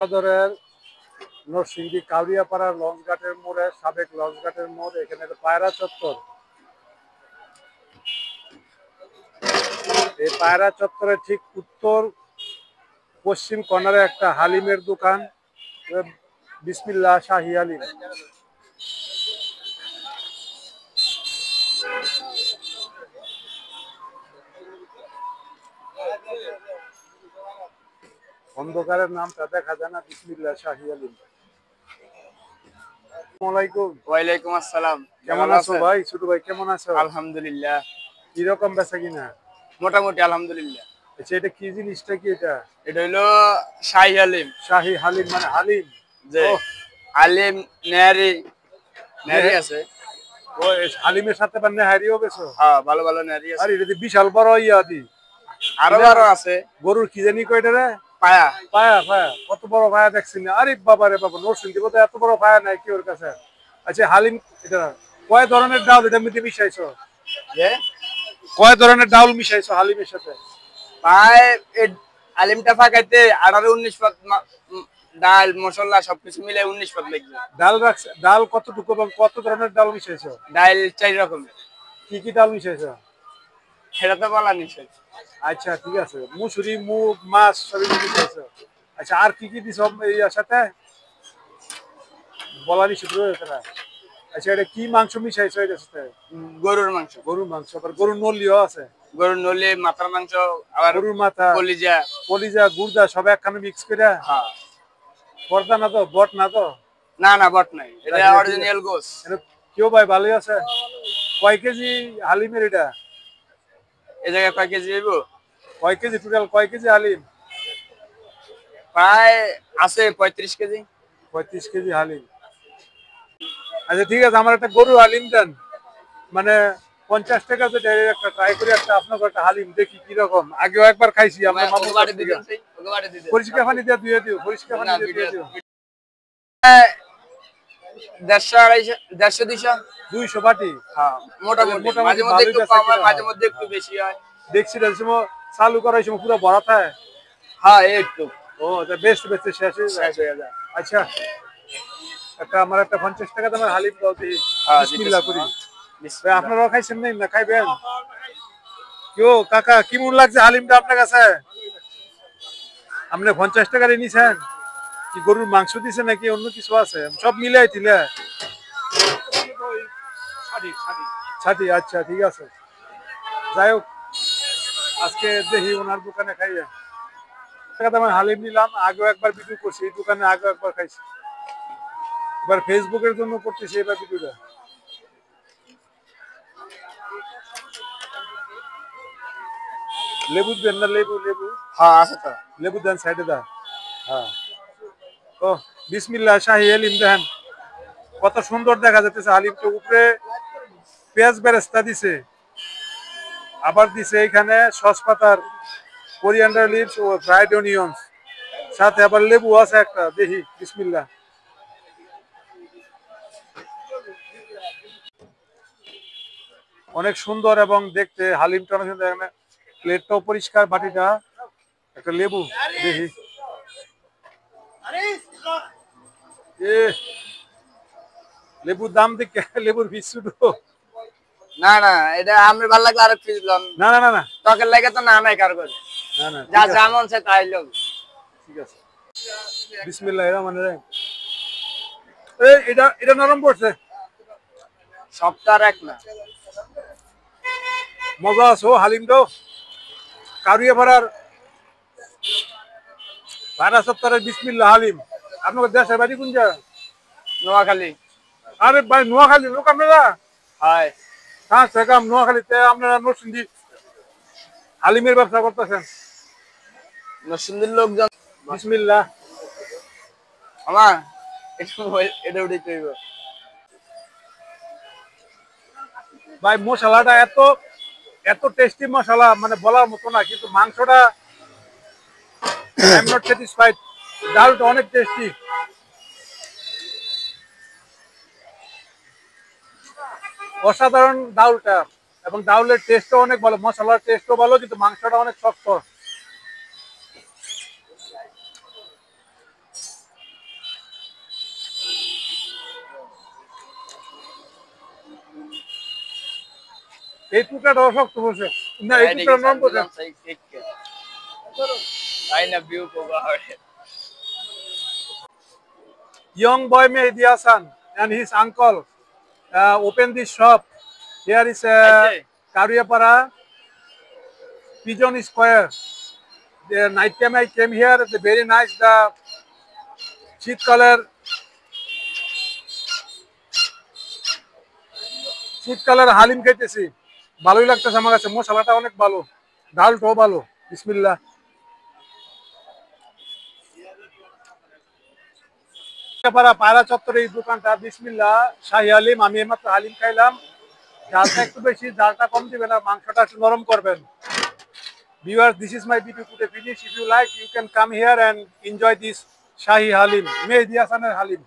সদরের নরসিংদী কাউরিয়াপাড়ার লঞ্চঘাটের মোড়ে, সাবেক লঞ্চঘাটের মোড়, এখানে পায়রা চত্বর। এই পায়রা চত্বরের ঠিক উত্তর পশ্চিম কর্নারে একটা হালিমের দোকান, বিসমিল্লাহ শাহী হালিম। অন্ধকারের নামটা দেখা যায় না, বিসমিল্লাহ শাহী হালিম। ওয়ালাইকুম আসসালাম। কেমন আছো ভাই? ছোট ভাই কেমন আছো? আলহামদুলিল্লাহ। কিরকম বেচা কিনা? মোটামুটি আলহামদুলিল্লাহ। আচ্ছা, এটা কি জিনিসটা? কি এটা? এটা হইলো শাহী হালিম। শাহী হালিম মানে হালিম? যে ও, হালিম নেহারি আছে। ও হালিমের সাথে বা নেহারিও বেছো? হ্যাঁ, ভালো ভালো নেহারি আছে। আরে এটা বিশাল বড় ইয়াদি। আরো আরো আছে। গরুর কি জানি কয়টা রে? পায়া পায়া পায়া। কত বড় পায়া দেখছি না। আরে বাবা রে বাবা, নরসিংদী বোধহয় এত বড় পায়া নাই কি ওর কাছে। আচ্ছা, হালিম এটা কয় ধরনের ডাল এটা মধ্যে মিশাইছো? যে কয় ধরনের ডাল মিশাইছো হালিমের সাথে? পায় এই হালিমটা ফাঁকাইতে 18-19 পদ ডাল মশলা সবকিছু মিলে 19 পদ লাগবে। ডাল রাখছে? ডাল কতটুকু এবং কত ধরনের ডাল মিশাইছো? ডাল 4 রকমের। কি কি ডাল মিশাইছো? সেটা তো বলা নিষেধ। আচ্ছা ঠিক আছে, মুসুরি, মুগ, মাছ সবই মিশাইছো। আচ্ছা, আর কি কি দিছো এর সাথে? বলা নিষেধ রয়েছে না। আচ্ছা, এটা কি মাংস মিশাইছো এটার সাথে? গরুর মাংস। গরুর মাংস, আবার গরুর নলিও আছে? গরুর নলি, মাথার মাংস, আবার গরুর মাথা, কলিজা। কলিজা, গুর্দা সব একখানে মিক্স করে? হ্যাঁ। পর্দা না তো, বট না তো? না না, বট নাই, এটা অরিজিনাল গোস। কেউ ভাই ভালোই আছে? কয় কেজি হালিমের এটা? এই জায়গায় কয় কেজি হইব? কয় কেজি টোটাল, কয় কেজি হালিম? প্রায় আছে 35 কেজি। 35 কেজি হালিম। আচ্ছা ঠিক আছে, আমার একটা গরু হালিম দেন। মানে 50 টাকা যেটা, একটা ট্রাই করি, একটা আপনার একটা হালিম দেখি কিরকম। আগেও একবার খাইছি আমরা মামুর কাছ থেকে। পরিষ্কার পানি দিয়ে ধুয়ে দিও, পরিষ্কার পানি দিয়ে ধুয়ে দিও। 150-200 বাটি? হ্যাঁ, মোটামুটি মাঝে মধ্যে ভালোই একটু বেচা কম কিনা হয়, মাঝে হয়। মধ্যে একটু বেশি হয়। দেখছি সময় চালু করার সময় পুরো ভরা থাকে। হ্যাঁ, একটু ও বেচতে বেচতে শেষ হয়ে যায়। শেষ হয়ে যায়। আচ্ছা, আমার একটা 50 টাকা দামের হালিম দাও দেখি। হ্যাঁ, বিসমিল্লাহ করি। বিসমিল্লাহ। আপনারাও খাইছেন নাই না খাইবেন? কেউ কাকা কেমন লাগছে হালিমটা আপনার কাছে? আপনি 50 টাকার নিছেন? কি গরুর মাংস দিছে নাকি অন্য কিছু আছে? সব মিলাই দিলে ছাটি। আচ্ছা ঠিক আছে, যাই হোক, আজকে দেখি ওনার দোকানে খাইয়ে টাকা দামের হালিম নিলাম। আগেও একবার ভিডিও করছি এই দোকানে, আগেও একবার খাইছি। এবার ফেসবুকের জন্য করতেছি এবার ভিডিওটা। লেবু দেন না? লেবু লেবু হ্যাঁ, আছে তো। লেবু দেন, সাইডে দেন। হ্যাঁ। ও, বিসমিল্লাহ শাহী হালিম দেখেন কত সুন্দর দেখা যাচ্ছে হালিমটা। উপরে পেঁয়াজ বেরেস্তা দিছে, আবার দিছে এখানে সস পাতার, কোরিয়ান্ডার লিভস ও ফ্রাইড অনিয়ন্স, সাথে আবার লেবু আছে একটা। দেখি বিসমিল্লাহ। অনেক সুন্দর এবং দেখতে হালিমটা অনেক সুন্দর। এখানে প্লেটটাও পরিষ্কার, বাটিটা, একটা লেবু। দেখি এ লেবুর দাম দেখে লেবুর পিস ছোট। না না, এটা আমি ভালো লাগলে আরো ফিস দিলাম। না না না না টকের লাগে তো না নাই কার করে। না না, যা ঠিক আছে, যেমন সে তাই লোক। ঠিক আছে। বিসমিল্লাহির রহমানির রহিম। এটা এটা নরম পড়ছে। সপ্তাহ এক না। মজা আছে ও হালিমটাও। কারুয়াপাড়ার ভাড়া সত্তরের বিসমিল্লাহ হালিম। আপনার দেশের বাড়ি কোন জায়গা? নোয়াখালী। আরে ভাই, নোয়াখালী লোক আপনারা? হয়। হ্যাঁ সেখাম নোয়াখালীতে আপনারা নরসিংদী হালিমের ব্যবসা করতেছেন? নরসিংদীর লোকজন। বিসমিল্লাহ। আমার এটা উঠে তৈব। ভাই মশলাটা এত এত টেস্টি মশলা, মানে বলার মতো না, কিন্তু মাংসটা আই এম নট স্যাটিসফাইড। ডালটা অনেক টেস্টি। অসাধারণ ডাউলটা, এবং ডাউলের টেস্টও অনেক ভালো, মশলার টেস্টও ভালো, কিন্তু মাংসটা অনেক শক্ত। এই টুকরাটা শক্ত বসে না, এই টুকরা নরম বসে। তাই না ভিউ কোবা হয়। Young boy Mehdi Hassan and his uncle opened this shop. Here is Kariapara Pigeon Square. The night time I came here, the very nice, the শীতকালের হালিম খাইতেছি, ভালোই লাগতেছে আমার কাছে, মশলাটা অনেক ভালো, ডালটাও ভালো। বিসমিল্লাহ। পায়রা চত্বরে এই দোকানটা, বিসমিল্লাহ শাহী হালিম। আমি এইমাত্র হালিম খাইলাম, ডালটা একটু বেশি, ডালটা কম দিবেন আর মাংসটা একটু নরম করবেন। Viewers, this is my video today finish. If you like, you can come here and enjoy this Shahi Halim, Mehdi Hassaner Halim.